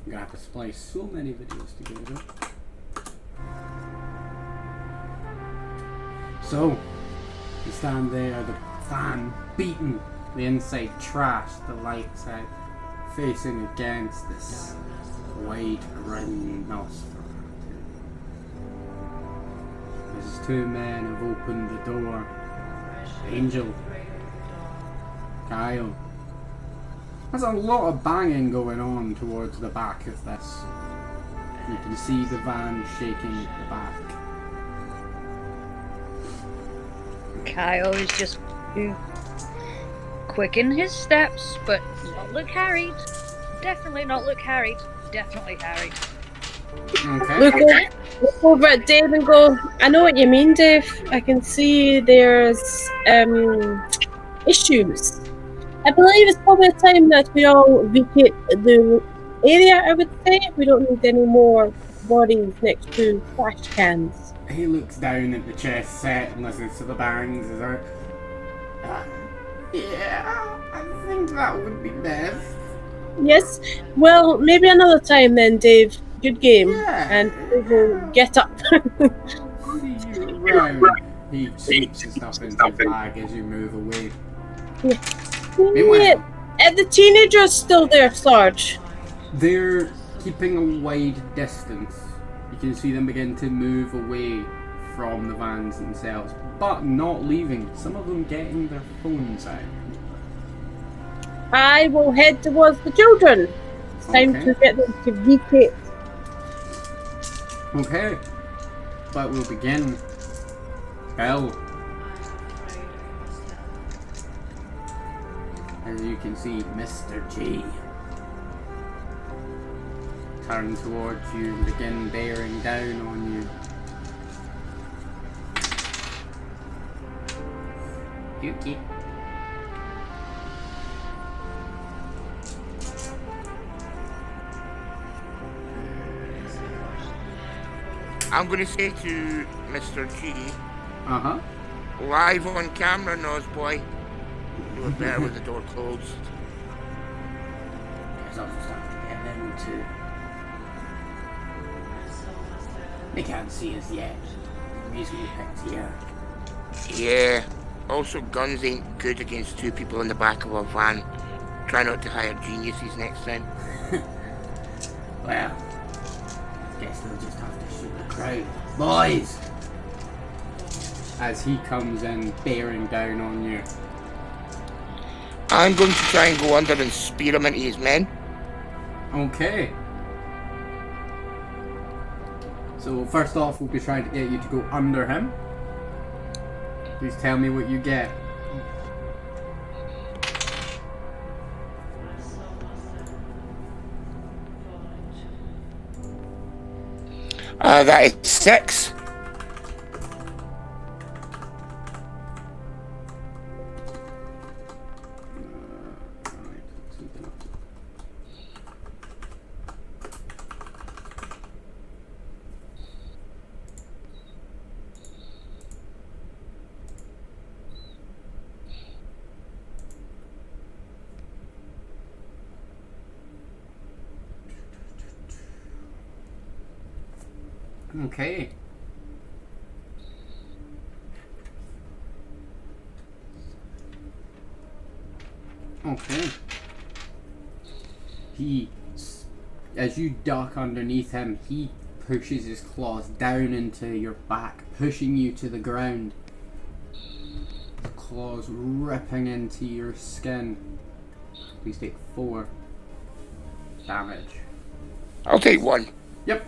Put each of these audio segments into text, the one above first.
I'm gonna have to splice so many videos together. So, you stand there, the fan beating the inside trash, the lights out, facing against this wide grin Nosferatu. As two men have opened the door, Angel, Kyle. There's a lot of banging going on towards the back of this. You can see the van shaking at the back. Kyle is just to quicken his steps, but not look harried. Definitely not look harried. Definitely harried. Okay. Look over at Dave and go, I know what you mean, Dave. I can see there's issues. I believe it's probably a time that we all vacate the area, I would say. We don't need any more bodies next to trash cans. He looks down at the chest set and listens to the bangs. Is there? Yeah, I think that would be best. Yes. Well, maybe another time then, Dave. Good game. Yeah. And we will get up. See you around. He shakes his stuff into his bag as you move away. Meanwhile, Are the teenagers still there, Sarge? they're keeping a wide distance. You can see them begin to move away from the vans themselves, but not leaving. Some of them getting their phones out. I will head towards the children. It's time Okay. to get them to vacate. Okay, but we'll begin. Bell. As you can see, Mr. G turn towards you and begin bearing down on you. Yuki. I'm going to say to Mr. G, Uh-huh. live on camera, Noseboy, do it better with the door closed. There's also stuff to get them too. They can't see us yet. The reason we picked here. Yeah. Also, guns ain't good against two people in the back of a van. Try not to hire geniuses next time. Well, guess they'll just have to shoot the crowd. Boys! As he comes in, bearing down on you. I'm going to try and go under and spear him into his men. Okay. So first off, we'll be trying to get you to go under him. Please tell me what you get. That is 6. Okay. Okay. As you duck underneath him, he pushes his claws down into your back, pushing you to the ground. The claws ripping into your skin. Please take 4 damage. I'll take 1. Yep.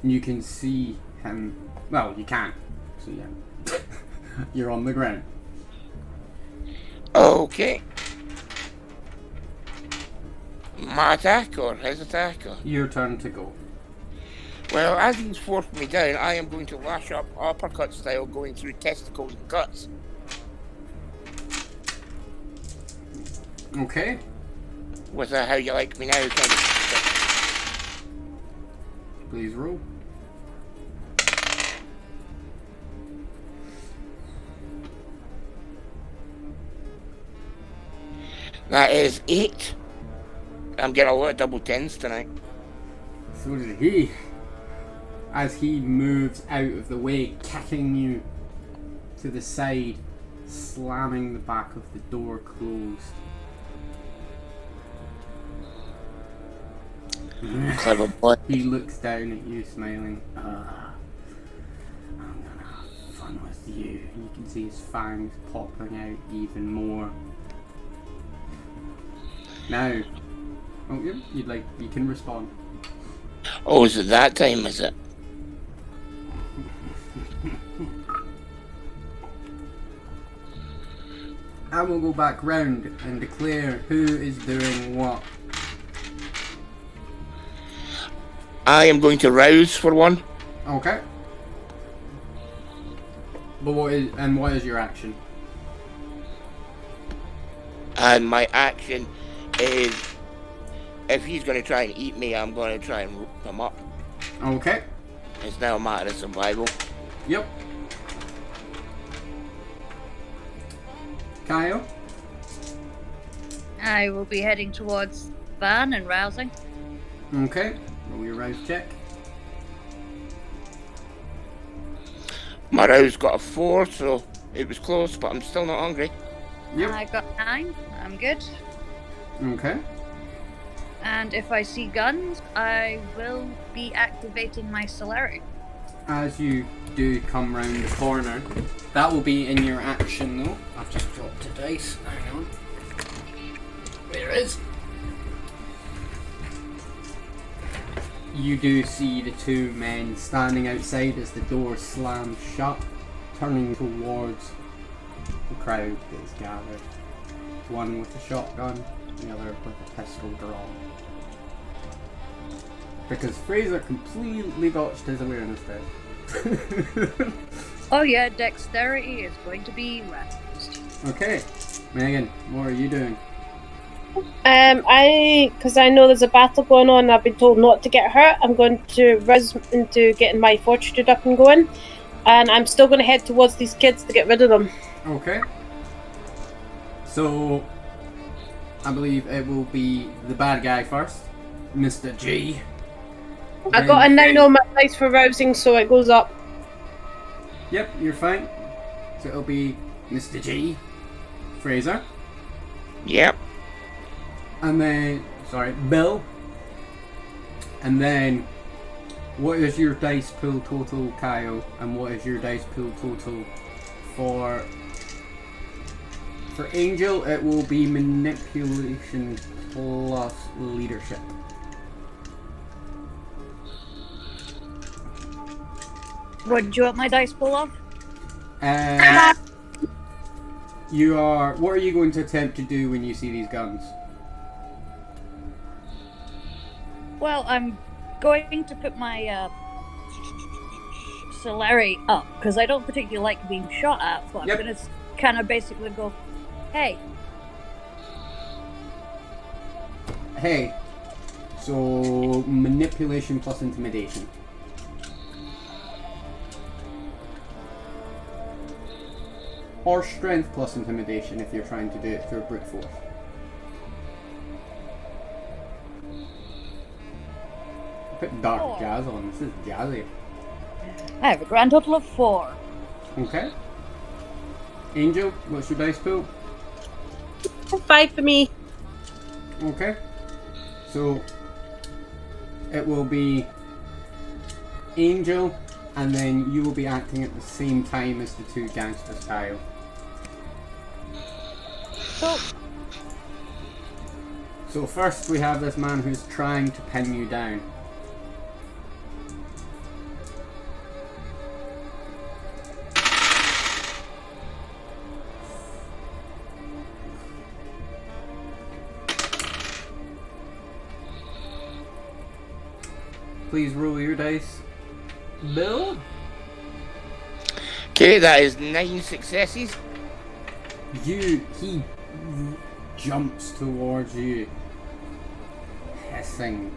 You can see him. Well, you can't. So yeah. You're on the ground. Okay. My attack or his attack? Or? Your turn to go. Well, as he's forced me down, I am going to lash up uppercut style, going through testicles and guts. Okay. With a how you like me now kind of. Please roll. That is 8. I'm getting a lot of double tens tonight. So did he. As he moves out of the way, kicking you to the side, slamming the back of the door closed. Clever boy. He looks down at you, smiling. I'm gonna have fun with you. And you can see his fangs popping out even more. Now, oh, you can respond. Oh, is it that time, is it? I will go back round and declare who is doing what. I am going to rouse for one. Okay. But what is your action? And my action is, if he's going to try and eat me, I'm going to try and rope him up. Okay. It's now a matter of survival. Yep. Kyle? I will be heading towards Van and rousing. Okay. Roll your rouse check. My rouse got a 4, so it was close, but I'm still not hungry. Yep. I got 9. I'm good. Okay. And if I see guns, I will be activating my celerity. As you do come round the corner, that will be in your action though. I've just dropped a dice. Hang on. There it is. You do see the two men standing outside as the door slams shut, turning towards the crowd that is gathered. One with a shotgun, the other with a pistol drawn. Because Fraser completely botched his awareness test. Oh yeah, dexterity is going to be raised. Okay, Megan, what are you doing? Because I know there's a battle going on, I've been told not to get hurt. I'm going to res into getting my fortitude up and going, and I'm still going to head towards these kids to get rid of them. Okay. So, I believe it will be the bad guy first, Mr. G. I got a 9 on my dice for rousing, so it goes up. Yep, you're fine. So it'll be Mr. G, Fraser, Yep. and then, Bill. And then, what is your dice pool total, Kyle? And what is your dice pool total for Angel? It will be manipulation plus leadership. What did you want my dice pull off? What are you going to attempt to do when you see these guns? Well, I'm going to put my celerity up because I don't particularly like being shot at, but Yep. I'm going to kind of basically go, hey. Hey, so manipulation plus intimidation. Or strength plus intimidation if you're trying to do it through brute force. Put dark 4. jazz on, this is jazzy. I have a grand total of 4. Okay. Angel, what's your dice pool? 5 for me. Okay. So it will be Angel, and then you will be acting at the same time as the two gangsters, Kyle. So first we have this man who's trying to pin you down. Please roll your dice, Bill. Okay, that is 9 successes. He jumps towards you, hissing,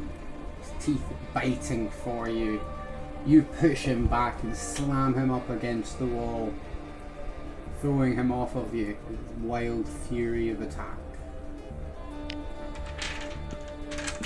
his teeth biting for you. You push him back and slam him up against the wall, throwing him off of you with wild fury of attack.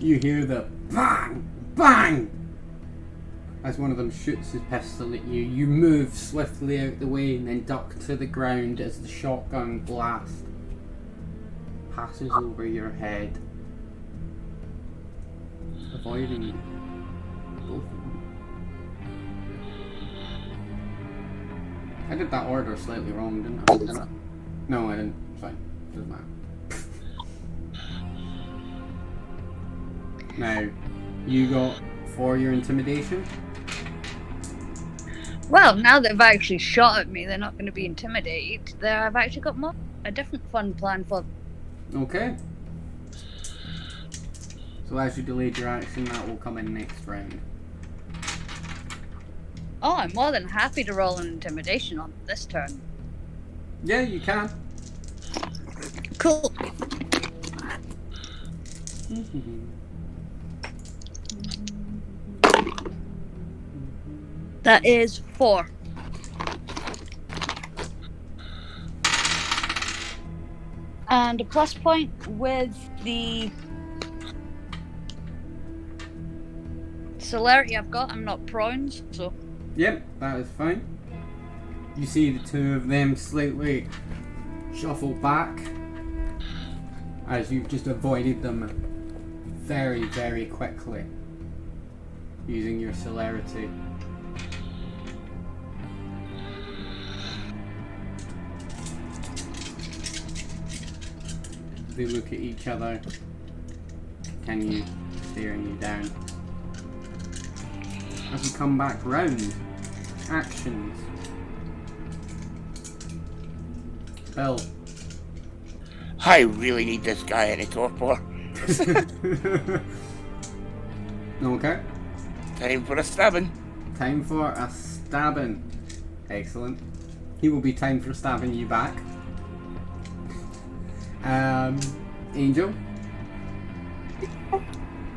You hear the bang, bang, as one of them shoots his pistol at you. You move swiftly out the way and then duck to the ground as the shotgun blast passes over your head, avoiding both of them. I did that order slightly wrong, didn't I? No, I didn't. It's fine. Doesn't matter. Now, you got for your intimidation? Well, now they've actually shot at me, they're not going to be intimidated. I've actually got a different fun plan for them. Okay. So as you delayed your action, that will come in next round. Oh, I'm more than happy to roll an intimidation on this turn. Yeah, you can. Cool. That is 4. And a plus point with the celerity I've got. I'm not prone, so... Yep, that is fine. You see the two of them slightly shuffle back as you've just avoided them very, very quickly using your celerity. They look at each other. Can you staring you down? As we come back round, actions. Bill. I really need this guy in a torpor. Okay. Time for a stabbing. Time for a stabbing. Excellent. He will be time for stabbing you back. Angel.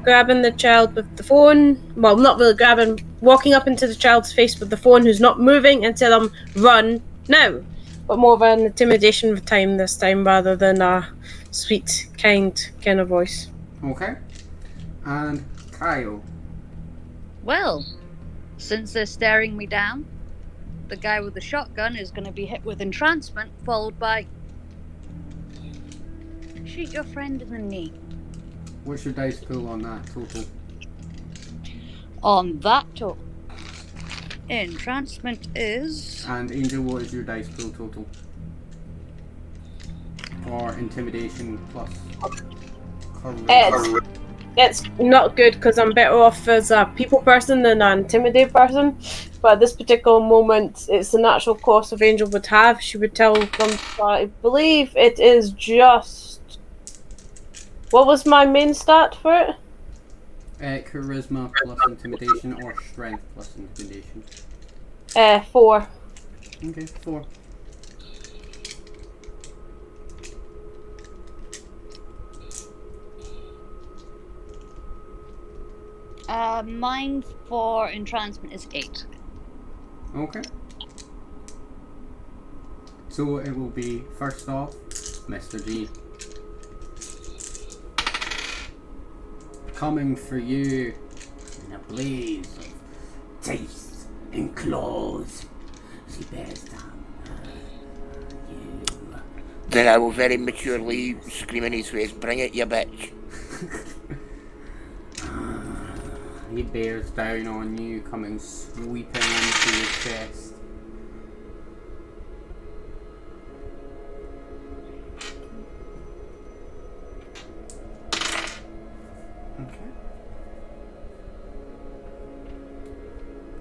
Grabbing the child with the phone. Well, not really grabbing. Walking up into the child's face with the phone, who's not moving, and tell him, "Run now." But more of an intimidation time this time, rather than a sweet, kind of voice. Okay. And Kyle. Well, since they're staring me down, the guy with the shotgun is going to be hit with entrancement, followed by... shoot your friend in the knee. What's your dice pool on that total? On that total, entrancement is... And Angel, what is your dice pool total? Or intimidation plus charisma? It's not good because I'm better off as a people person than an intimidated person. But at this particular moment, it's the natural course of Angel would have. She would tell them, I believe it is just... What was my main stat for it? Charisma plus intimidation or strength plus intimidation? 4. Okay, 4. Mine for entrancement is 8. Okay. So it will be, first off, Mr. G. Coming for you in a blaze of teeth and claws. She bears down you. Then I will very maturely scream in his face, "Bring it, you bitch." He bears down on you, coming sweeping into your chest. Okay.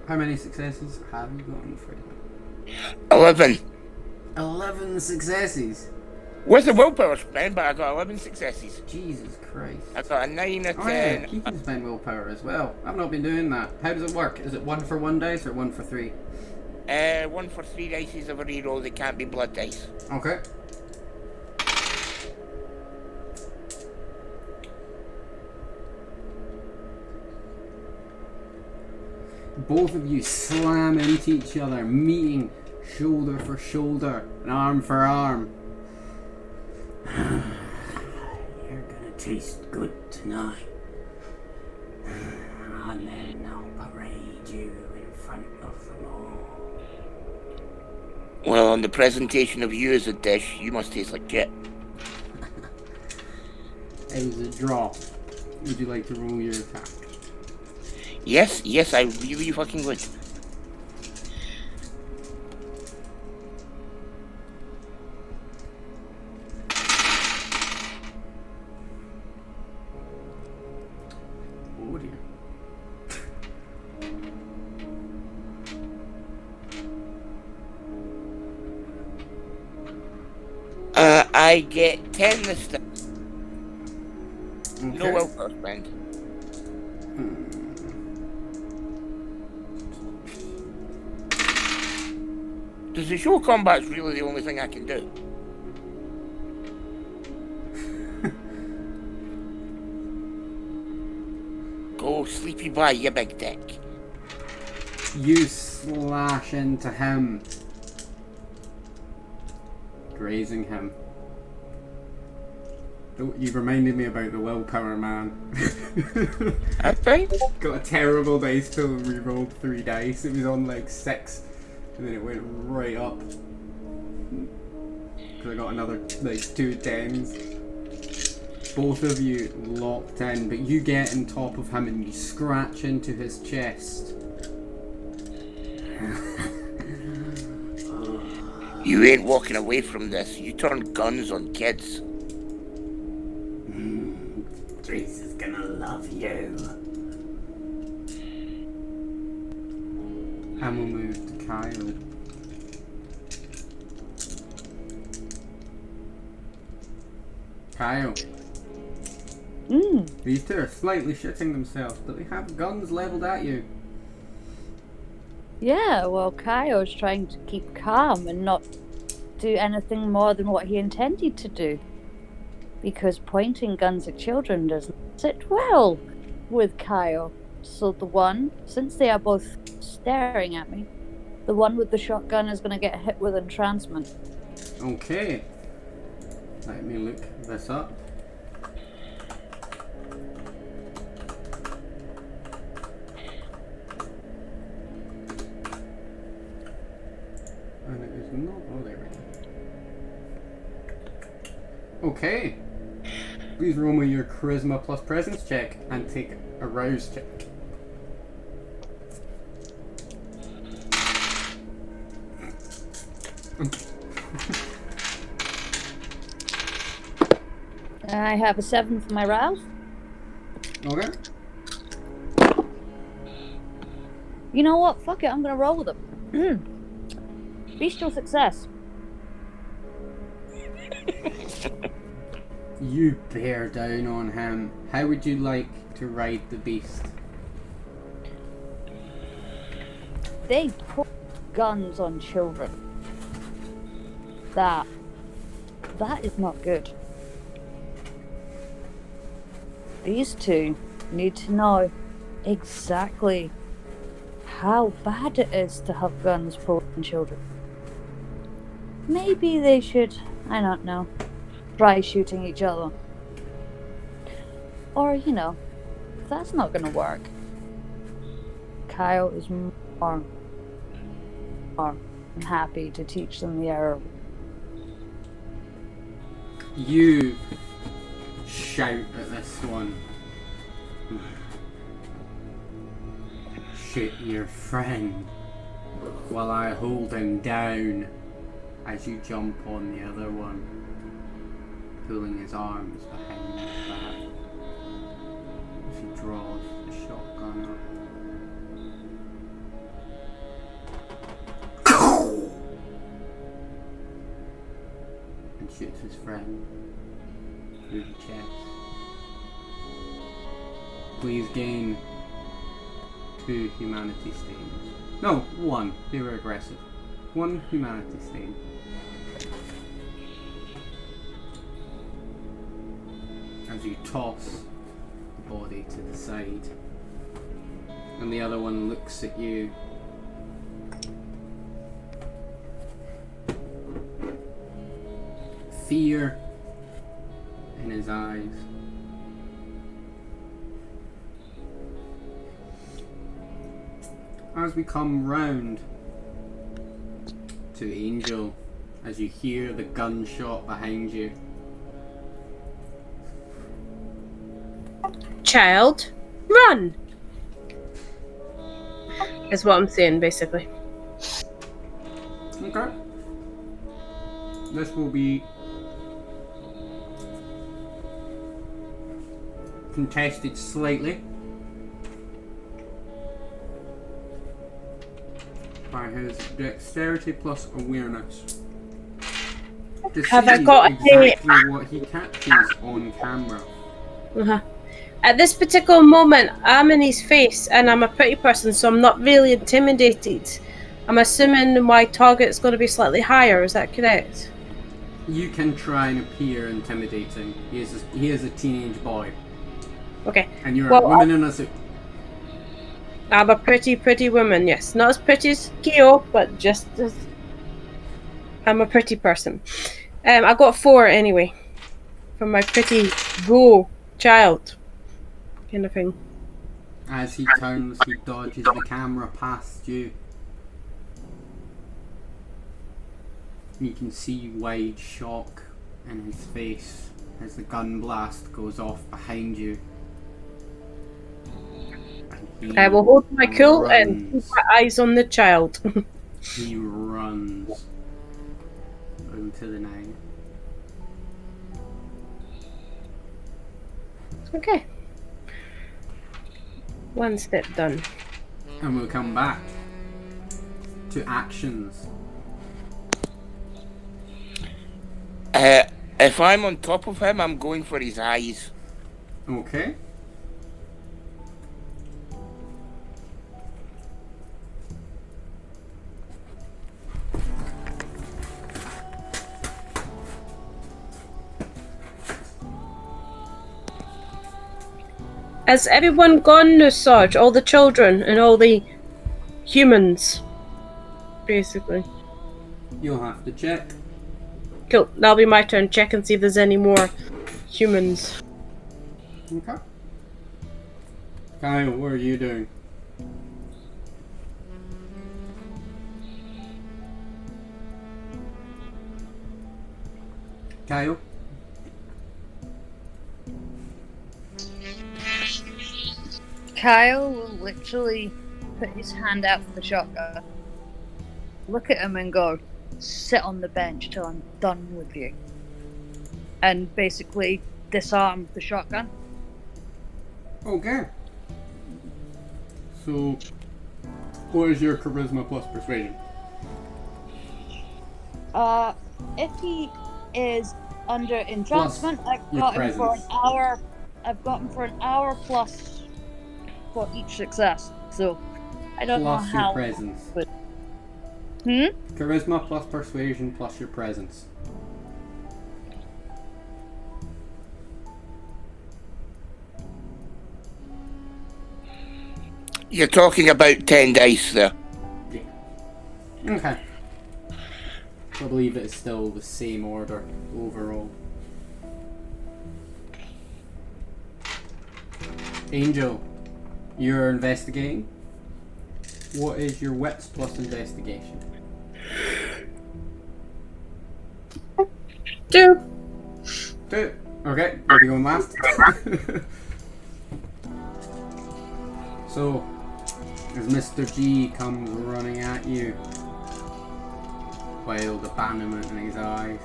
How many successes have you gotten, Freddie? 11. 11 successes? With the willpower spend, but I got 11 successes. Jesus Christ. I got a 9, a 10. Oh yeah, you can spend willpower as well. I've not been doing that. How does it work? Is it 1 for 1 dice or 1 for 3? 1 for 3 dice of a reroll. They can't be blood dice. Okay. Both of you slam into each other, meeting shoulder for shoulder and arm for arm. You're gonna taste good tonight. you in front of them all. Well, on the presentation of you as a dish, you must taste like shit. It was a draw. Would you like to roll your attack? Yes, I really fucking would. Oh dear. I get 10 this time. Okay. No willpower spend. Does the show combat's really the only thing I can do? Go sleepy bye, you big dick. You slash into him, grazing him. Oh, you reminded me about the willpower man. That's fine. Got a terrible dice pool and re-rolled 3 dice. It was on like 6, and then it went right up. Because I got another like 2 10s. Both of you locked in, but you get on top of him and you scratch into his chest. You ain't walking away from this. You turn guns on kids. Trace is gonna love you. And we'll move to Kyle. Kyle. These two are slightly shitting themselves, but they have guns leveled at you. Yeah, well, Kaio's trying to keep calm and not do anything more than what he intended to do. Because pointing guns at children doesn't sit well with Kaio. So the one, since they are both staring at me, the one with the shotgun is going to get hit with entrancement. Okay. Let me look this up. And it is not. Oh, there we go. Okay. Please roll me your charisma plus presence check and take a rouse check. I have a 7 for my rouse. Okay. You know what? Fuck it, I'm going to roll with them. Bestial success. You bear down on him. How would you like to ride the beast? They put guns on children. That is not good. These two need to know exactly how bad it is to have guns pulled on children. Maybe they should, I don't know, try shooting each other. Or, you know, if that's not gonna work, Kyle is more than happy to teach them the error. You shout at this one. Shoot your friend while I hold him down as you jump on the other one, pulling his arms behind his back as he draws the shotgun up. And shoots his friend through the chest. Please gain 2 humanity stains. No, 1. They were aggressive. 1 humanity stain. As you toss the body to the side. And the other one looks at you. Fear in his eyes. As we come round to Angel, as you hear the gunshot behind you. Child, run! Is what I'm saying, basically. Okay. This will be contested slightly by his dexterity plus awareness to Have I see got exactly what he catches on camera. Uh-huh. At this particular moment, I'm in his face and I'm a pretty person, so I'm not really intimidated. I'm assuming my target's going to be slightly higher, is that correct? You can try and appear intimidating. He is a teenage boy. Okay. And you're Well, a woman in a suit. I'm a pretty woman, yes. Not as pretty as Kyo, but just as... I'm a pretty person. I got 4 anyway. From my pretty go child. Kind of thing. As he turns, he dodges the camera past you. You can see wide shock in his face as the gun blast goes off behind you. And I will hold my cool and runs. keep my eyes on the child. He runs into the night. Okay. 1 step done. And we'll come back to actions. If I'm on top of him, I'm going for his eyes. Okay. Has everyone gone now, Sarge? All the children and all the humans, basically. You'll have to check. Cool. That'll be my turn. Check and see if there's any more humans. Okay. Kyle, what are you doing? Kyle? Kyle will literally put his hand out for the shotgun, look at him and go, sit on the bench till I'm done with you. And basically disarm the shotgun. Okay. So, what is your charisma plus persuasion? If he is under entrancement, I've your got him for an presence. hour. I've got him for an hour plus for each success. So I don't know Plus your how. presence. But... Charisma plus persuasion plus your presence. You're talking about 10 dice there. Yeah. Okay. I believe it is still the same order overall. Angel, you're investigating. What is your wits plus investigation? 2. 2. Okay, we'll be going last. So, as Mr. G comes running at you, wild abandonment in his eyes.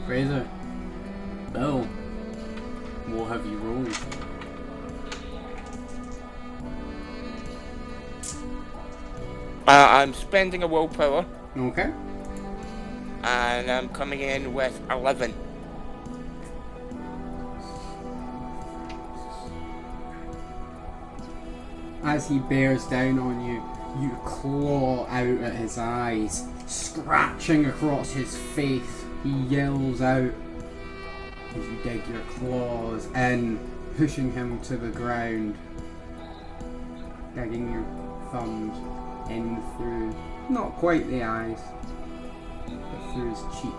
Fraser, Bill, what have you rolled? I'm spending a willpower, Okay. and I'm coming in with 11. As he bears down on you, you claw out at his eyes, scratching across his face. He yells out as you dig your claws in, pushing him to the ground, digging your thumbs in through, not quite the eyes, but through his cheeks,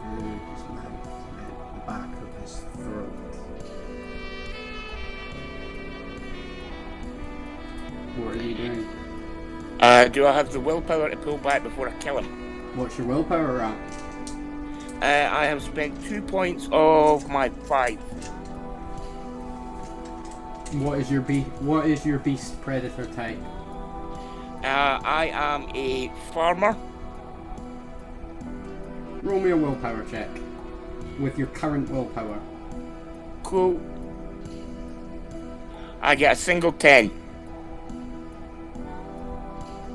through his mouth, and the back of his throat. What are you doing? Do I have the willpower to pull back before I kill him? What's your willpower at? I have spent 2 points of my 5. What is your beast predator type? I am a farmer. Roll me a willpower check with your current willpower. Cool. I get a single 10.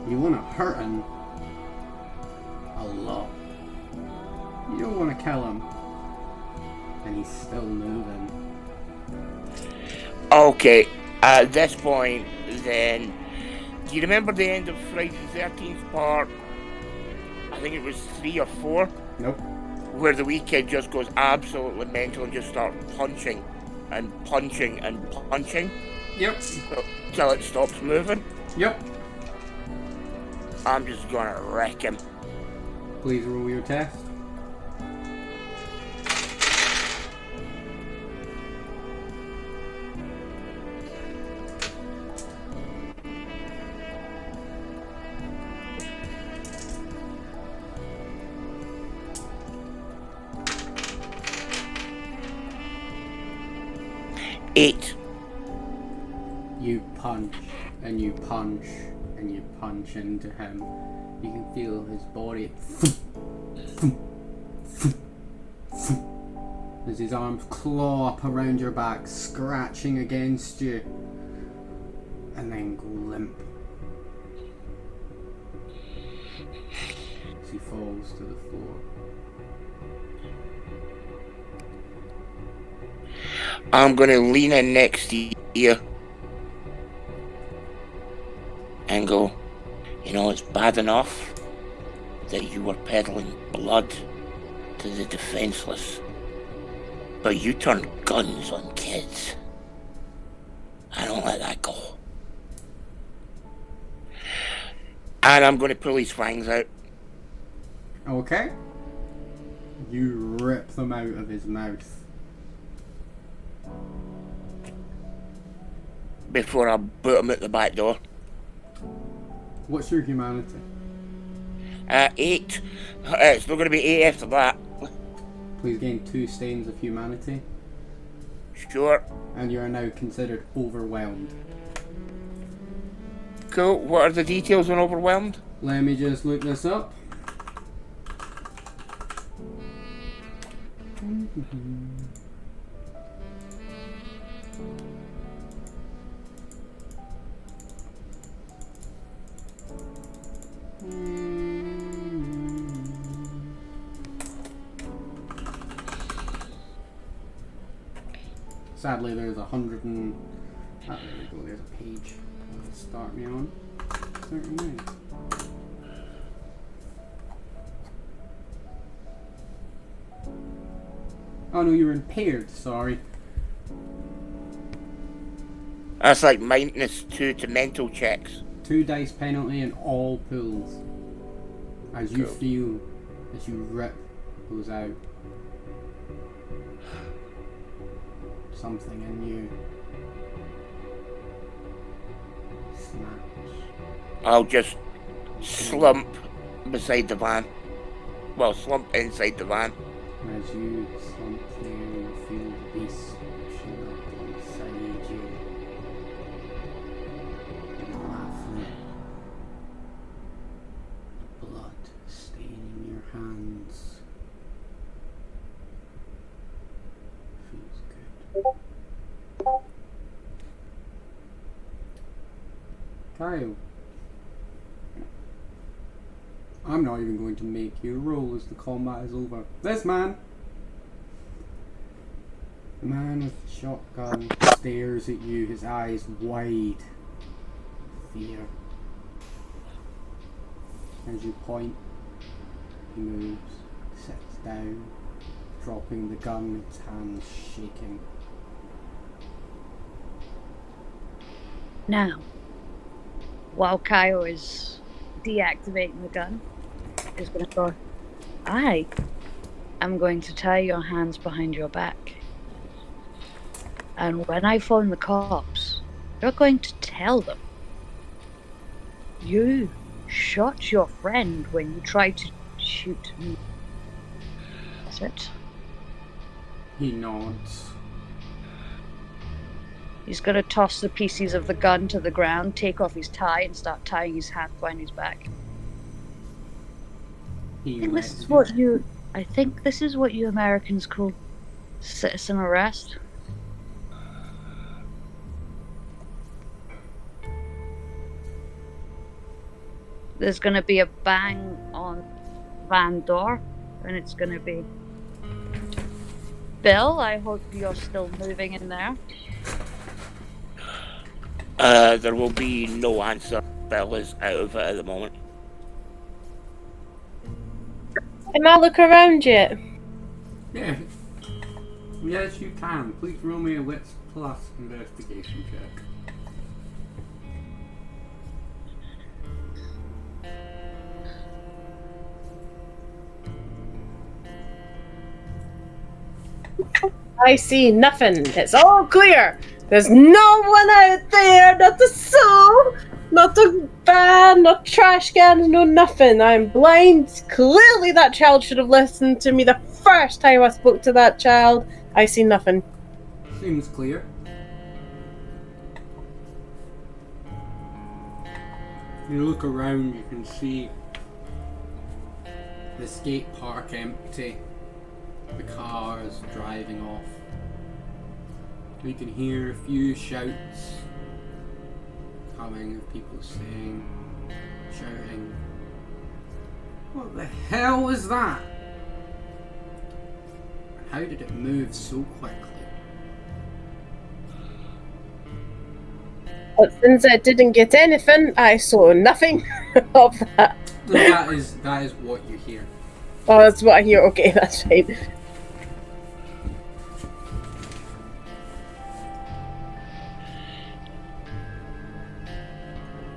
You want to hurt him a lot. You don't want to kill him, and he's still moving. Okay, at this point, then, do you remember the end of Friday the 13th part? I think it was 3 or 4. Nope. Where the wee kid just goes absolutely mental and just starts punching and punching and punching. Yep. Till it stops moving. Yep. I'm just gonna wreck him. Please roll your test. Eight. You punch and you punch and you punch into him. You can feel his body as his arms claw up around your back, scratching against you, and then go limp as he falls to the floor. I'm gonna lean in next to you and go, you know, it's bad enough that you were peddling blood to the defenseless, but you turn guns on kids. I don't let that go. And I'm gonna pull his fangs out. Okay. You rip them out of his mouth. Before I boot him out the back door. What's your humanity? 8. It's not going to be 8 after that. Please gain 2 stains of humanity. Sure. And you are now considered overwhelmed. Cool. What are the details on overwhelmed? Let me just look this up. Sadly, there's 100 and... Ah, there we go, there's a page. That'll start me on. 39. Oh no, you're impaired, sorry. That's like -2 to mental checks. 2 dice penalty in all pulls. As you Cool. feel, as you rip those out. Something in you snaps. I'll just slump beside the van. Well, slump inside the van. As you slump there, you feel the beast pushing up inside you. And laughing. Blood staining your hands. Feels good. Kyle. I'm not even going to make you roll as the combat is over. This man! The man with the shotgun stares at you, his eyes wide. Fear. As you point, he moves, sits down, dropping the gun, his hands shaking. Now, while Kyle is deactivating the gun, is going to go, I am going to tie your hands behind your back. And when I phone the cops, you're going to tell them you shot your friend when you tried to shoot me. That's it. He nods. He's going to toss the pieces of the gun to the ground, take off his tie, and start tying his hands behind his back. He I think lets this is you- what you. I think this is what you Americans call citizen arrest. There's going to be a bang on van door, and it's going to be, Bill, I hope you're still moving in there. There will be no answer. Bill is out of it at the moment. Can I look around yet? Yeah. Yes, you can. Please roll me a wits plus investigation check. I see nothing. It's all clear. There's no one out there. Not a soul. Not a van. Not trash cans. No nothing. I'm blind. Clearly that child should have listened to me the first time I spoke to that child. I see nothing. Seems clear. You look around, you can see the skate park empty, the cars driving off. You can hear a few shouts coming of people shouting, "What the hell was that? How did it move so quickly?" But since I didn't get anything, I saw nothing of that. That is what you hear. Oh, that's what I hear. Okay, that's fine.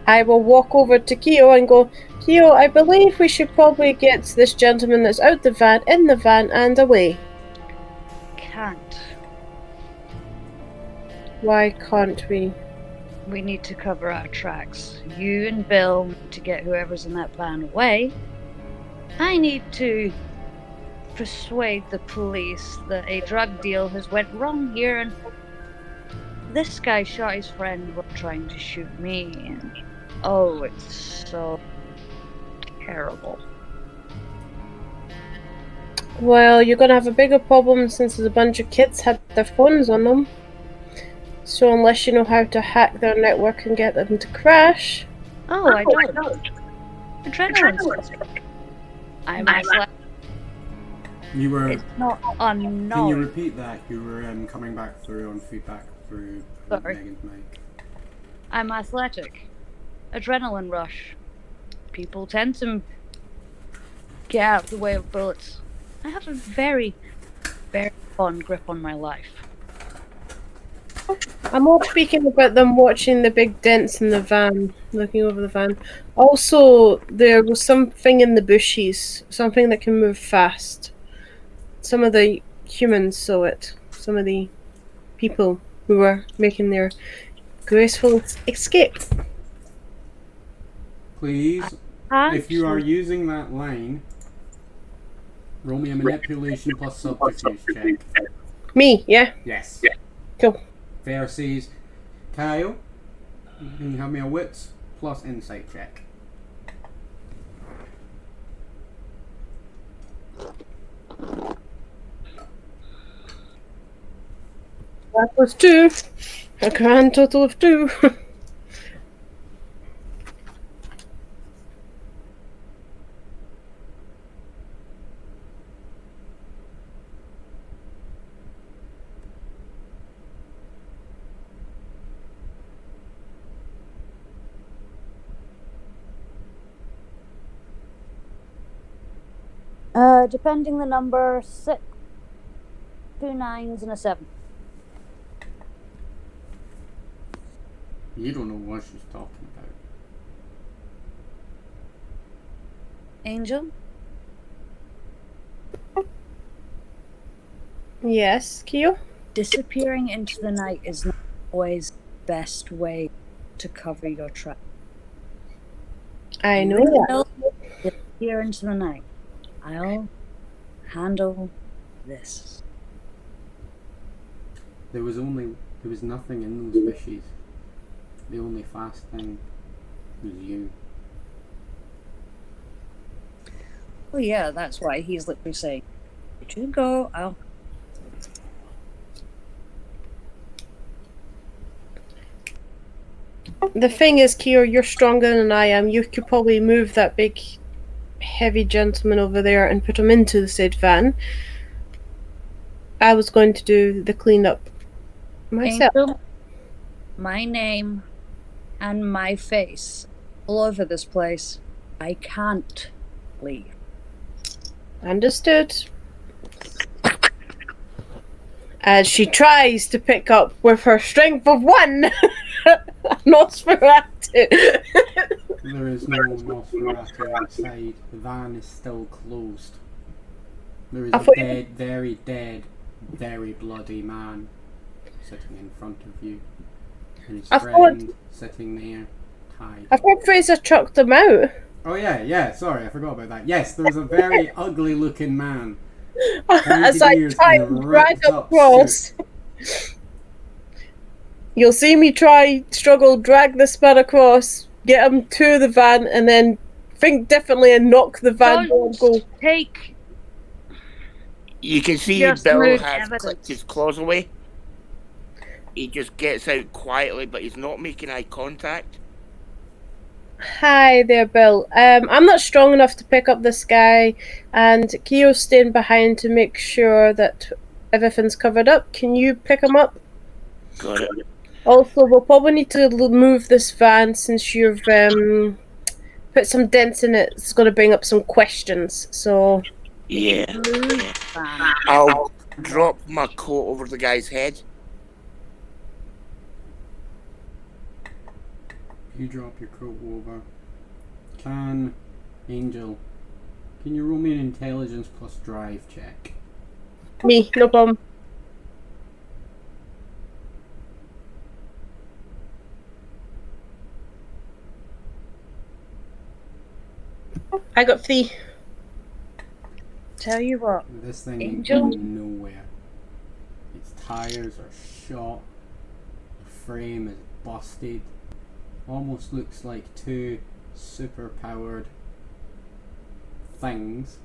I will walk over to Keo and go, Keo, I believe we should probably get this gentleman that's out the van, in the van, and away. Can't. Why can't we? We need to cover our tracks. You and Bill need to get whoever's in that van away. I need to persuade the police that a drug deal has went wrong here, and this guy shot his friend while trying to shoot me. And oh, it's so terrible. Well, you're gonna have a bigger problem since there's a bunch of kids had their phones on them. So unless you know how to hack their network and get them to crash... Oh, I don't. Adrenaline. I'm You were. It's not unknown. Can you repeat that? You were coming back through on feedback through Sorry. Megan's mic. I'm athletic. Adrenaline rush. People tend to get out of the way of bullets. I have a very, very fond grip on my life. I'm all speaking about them watching the big dents in the van, looking over the van. Also, there was something in the bushes, something that can move fast. Some of the humans saw it. Some of the people who were making their graceful escape. Please, if you are using that line, roll me a manipulation plus subterfuge check. Me, yeah? Yes. Cool. Fair says, Kyle, can you have me a wits plus insight check? That was 2. A grand total of 2. Depending the number, 6, 2 9s, and a 7. You don't know what she's talking about. Angel? Yes, Kyo? Disappearing into the night is not always the best way to cover your tracks. I know You that. will disappear into the night. I'll handle this. There was nothing in those bushes. The only fast thing was you. Oh yeah, that's why he's literally saying, "You go, I'll..." The thing is, Kyo, you're stronger than I am. You could probably move that big, heavy gentleman over there and put him into the said van. I was going to do the cleanup myself. Angel, my name and my face all over this place. I can't leave. Understood. As she tries to pick up with her strength of 1 Nosferatu. There is no Nosferatu outside. The van is still closed. There is a dead, very dead, very bloody man sitting in front of you. And his friend sitting there, tied. I thought Fraser chucked him out. Oh yeah, sorry, I forgot about that. Yes, there was a very ugly looking man. As I try and drag across. You'll see me drag this man across, get him to the van, and then think differently and knock the van down and go. Take. You can see Just Bill move has evidence. clicked his claws away. He just gets out quietly, but he's not making eye contact. Hi there, Bill. I'm not strong enough to pick up this guy, and Kyo's staying behind to make sure that everything's covered up. Can you pick him up? Got it. Also, we'll probably need to move this van since you've put some dents in it. It's going to bring up some questions, so... Yeah. I'll drop my coat over the guy's head. You drop your coat over. Angel, can you roll me an intelligence plus drive check? Me, no problem. I got 3. Tell you what, This thing ain't Angel? going nowhere. Its tires are shot. The frame is busted. Almost looks like 2 super-powered things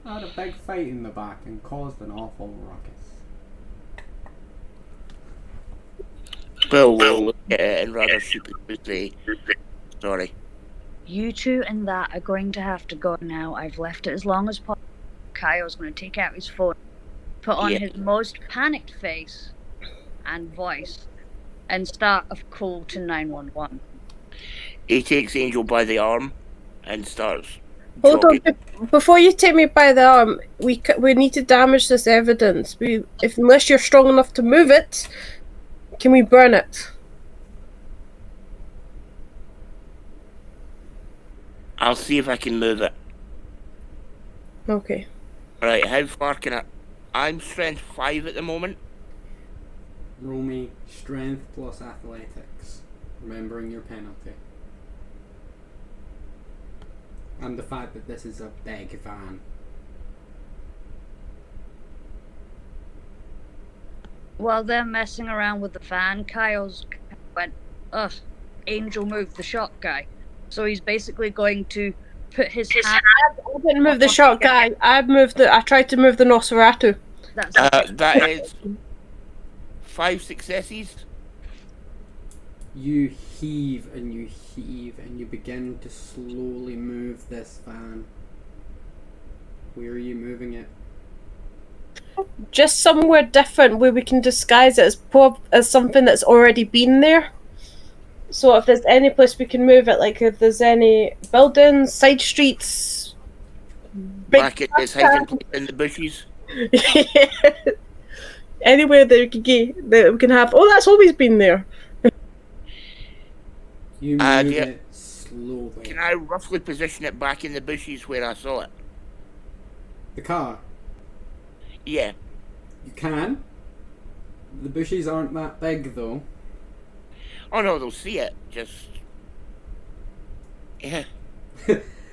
had a big fight in the back and caused an awful ruckus. Bill will look at it and rather stupidly say, sorry. you two and that are going to have to go now. I've left it as long as possible. Kyle's going to take out his phone, put on his most panicked face and voice, and start a call to 911. He takes Angel by the arm and starts Hold jogging. on, before you take me by the arm, we need to damage this evidence. Unless you're strong enough to move it, can we burn it? I'll see if I can move it. Okay. Right, how far can I... I'm strength 5 at the moment. Roll me strength plus athletics, remembering your penalty. And the fact that this is a big van. While they're messing around with the van, Kyle's went, ugh, Angel moved the shot guy. So he's basically going to put his hand... I didn't move the shot guy. I tried to move the Nosferatu. That's That is 5 successes. You heave and you heave and you begin to slowly move this van. Where are you moving it? Just somewhere different where we can disguise it as something that's already been there. So if there's any place we can move it, like if there's any buildings, side streets, Back at his hiding place in the bushes. anywhere that we can have. Oh, that's always been there. You move yeah. it slowly. Can I roughly position it back in the bushes where I saw it? The car. Yeah. You can. The bushes aren't that big though. Oh no, they'll see it. Just. Yeah.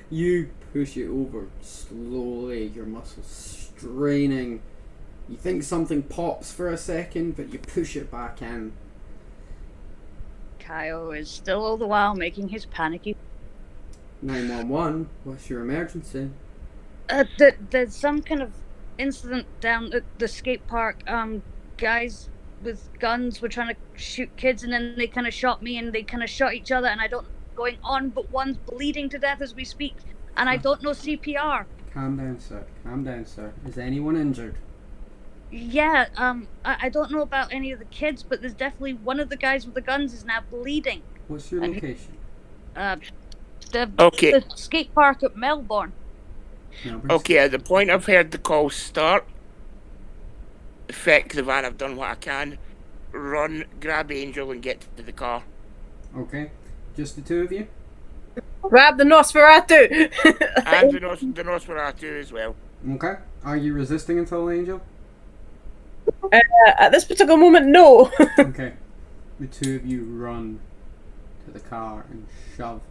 You push it over slowly, your muscles straining. You think something pops for a second, but you push it back in. Kyle is still all the while making his panicky. 911, what's your emergency? There's some kind of incident down at the skate park. Guys with guns were trying to shoot kids, and then they kind of shot me, and they kind of shot each other, and I don't know what's going on, but one's bleeding to death as we speak, and I don't know CPR. Calm down, sir. Calm down, sir. Is anyone injured? Yeah, I don't know about any of the kids, but there's definitely one of the guys with the guns is now bleeding. What's your And- location? Okay. The skate park at Melbourne. Melbourne? Okay, at the point I've heard the call start, effect the van, I've done what I can, run, grab Angel and get to the car. Okay. Just the two of you? Grab the Nosferatu! And the Nosferatu as well. Okay. Are you resisting at all, Angel? At this particular moment, no. Okay. The two of you run to the car and shove.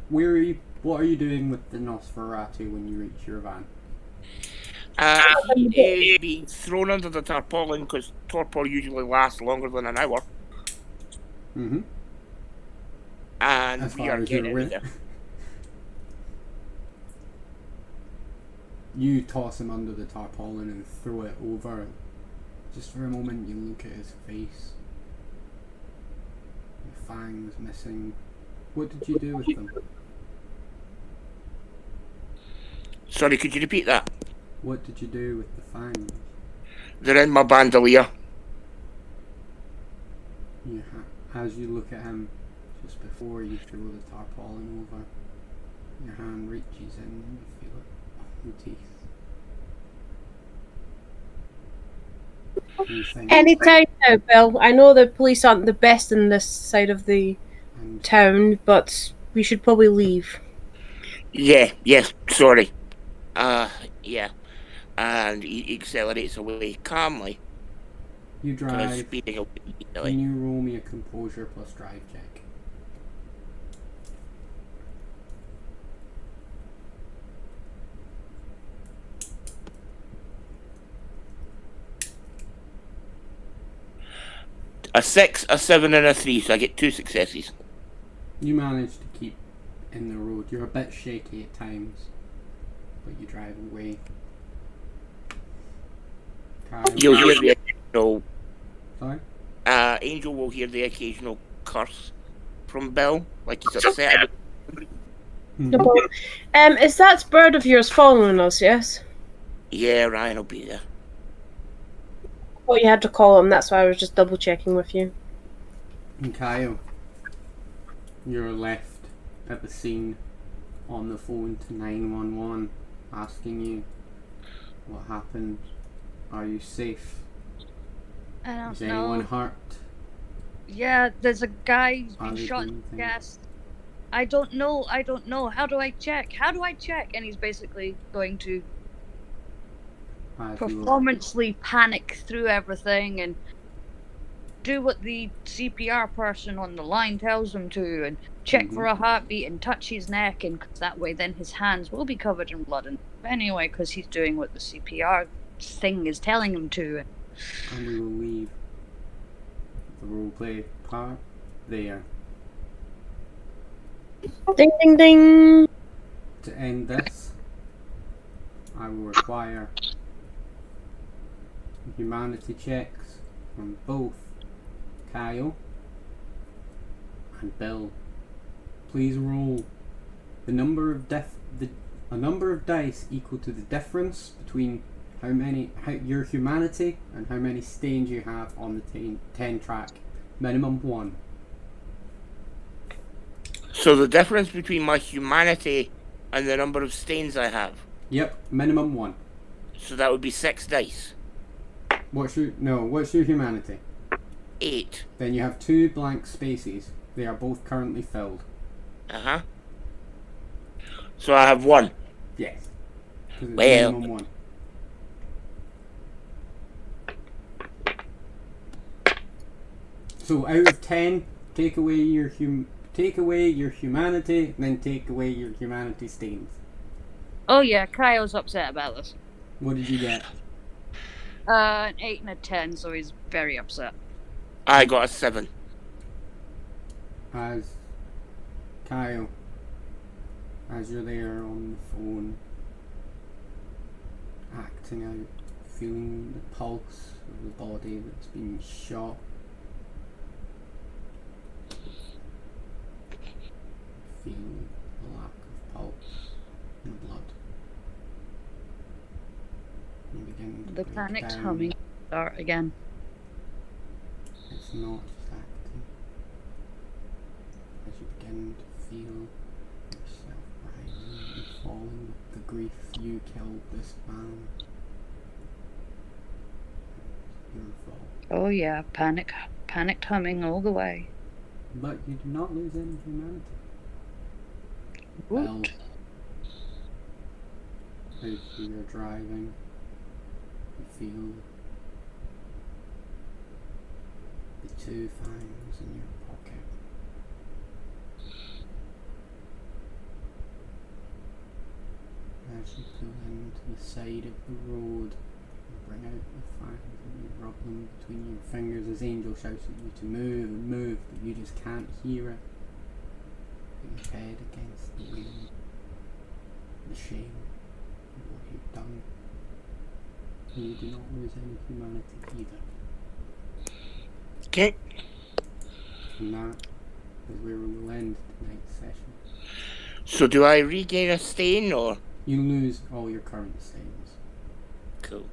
Where are you? What are you doing with the Nosferatu when you reach your van? He is being thrown under the tarpaulin because torpor usually lasts longer than an hour. Mm-hmm. And As we far are as you're getting aware. there. You toss him under the tarpaulin and throw it over. Just for a moment, you look at his face. The fangs missing. What did you do with them? Sorry, could you repeat that? What did you do with the fangs? They're in my bandolier. As you look at him, just before you throw the tarpaulin over, your hand reaches in and you feel it on the teeth. And you think, Anytime now, Bill. I know the police aren't the best in this side of the and town, but we should probably leave. Yeah, yes, sorry. Yeah. And he accelerates away calmly. you Kind of drive. speeding away Can immediately. you roll me a composure plus drive check? A 6, a 7, and a 3, so I get 2 successes. You manage to keep in the road. You're a bit shaky at times, but you drive away. Kyle, You'll hear the occasional. sorry? Angel will hear the occasional curse from Bill, like he's upset. Mhm. Is that bird of yours following us, yes? Yeah, Ryan will be there. Well, you had to call him, that's why I was just double checking with you. And Kyle, you're left at the scene on the phone to 911 asking you what happened. Are you safe? I don't Is know. anyone hurt? Yeah, there's a guy who's Are been they shot in doing the things? chest. I don't know. How do I check? And he's basically going to As you performancely panic through everything and do what the CPR person on the line tells him to and check for a heartbeat and touch his neck, and 'cause that way then his hands will be covered in blood. And anyway, because he's doing what the CPR thing is telling him to. and we will leave the roleplay part there. Ding ding ding! To end this, I will require humanity checks from both Kyle and Bill. Please roll the number of a number of dice equal to the difference between your humanity and how many stains you have on the 10 track. Minimum 1. So the difference between my humanity and the number of stains I have. Yep, minimum 1. So that would be 6 dice. What's your humanity? 8. Then you have 2 blank spaces. They are both currently filled. Uh-huh. So I have one. Yes. 'Cause it's Well. minimum one. So out of 10, take away your humanity, then take away your humanity stains. Oh yeah, Kyle's upset about this. What did you get? An 8 and a 10, so he's very upset. I got a 7. As Kyle, as you're there on the phone, acting out, feeling the pulse of the body that's been shot, feeling the lack of pulse in the blood. You begin to The break panicked down. humming start again. It's not just acting. As you begin to feel yourself rising and falling with the grief you killed this man. Your fault. Oh yeah, panicked humming all the way. But you do not lose any humanity. Woot. Well, as you are driving, you feel the 2 fangs in your pocket. As you pull into the side of the road, you bring out the fangs and you rub them between your fingers as Angel shouts at you to move and move, but you just can't hear it. Put your head against the wheel. The shame of what you've done. And you do not lose any humanity either. Okay. And that is where we will end tonight's session. So do I regain a stain or? You lose all your current stains. Cool.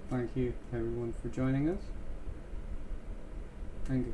Thank you everyone for joining us. Thank you.